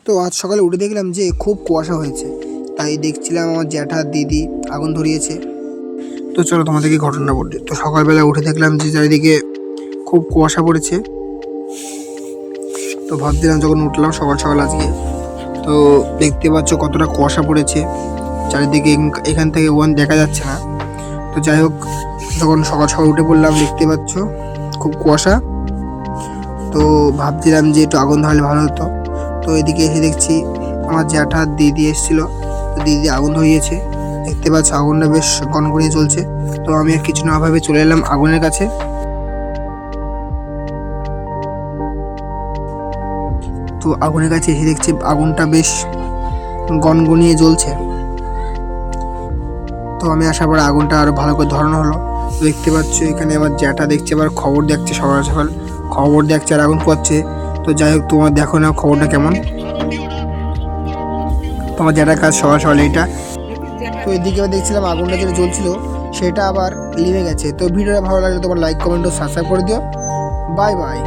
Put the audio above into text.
তো আজ সকালে উঠে দেখলাম যে খুব কুয়াশা হয়েছে, তাই দেখছিলাম আমার জ্যাঠা দিদি আগুন ধরিয়েছে। তো চলো তোমাদেরকে ঘটনা বলি। তো সকালবেলা উঠে দেখলাম যে চারিদিকে খুব কুয়াশা পড়েছে। তো ভাবছিলাম যখন উঠলাম সকাল সকাল আজকে, তো দেখতে পাচ্ছ কতটা কুয়াশা পড়েছে চারিদিকে, এখান থেকে ওয়ান দেখা যাচ্ছে না। তো যাই হোক, যখন সকাল সকাল উঠে পড়লাম দেখতে পাচ্ছ খুব কুয়াশা। তো ভাবছিলাম যে একটু আগুন ধরালে ভালো হতো। তো এদিকে এসে দেখছি আমার জ্যাঠা দিদি এসেছিলো, তো দিদি আগুন ধরিয়েছে। দেখতে পাচ্ছ আগুনটা বেশ গনগনিয়ে চলছে। তো আমি আর কিছু না ভাবে চলে এলাম আগুনের কাছে। তো আগুনের কাছে এসে দেখছি আগুনটা বেশ গনগনিয়ে জ্বলছে। তো আমি আসার পর আগুনটা আরো ভালো করে ধরানো হলো। দেখতে পাচ্ছ এখানে আমার জ্যাঠা দেখছে, আবার খবর দেখছে, সকাল সকাল খবর দেখছে আর আগুন পোয়াচ্ছে। তো যাই হোক, তোমার দেখো না খবরটা কেমন। তোমার জ্যাঠার কাজ সকাল সকাল এইটা। তো এদিকে আবার দেখছিলাম আগুনটা যেটা জ্বলছিল সেটা আবার লিভে গেছে। তো ভিডিওটা ভালো লাগলে তোমার লাইক কমেন্ট ও সাবস্ক্রাইব করে দিও। Bye bye.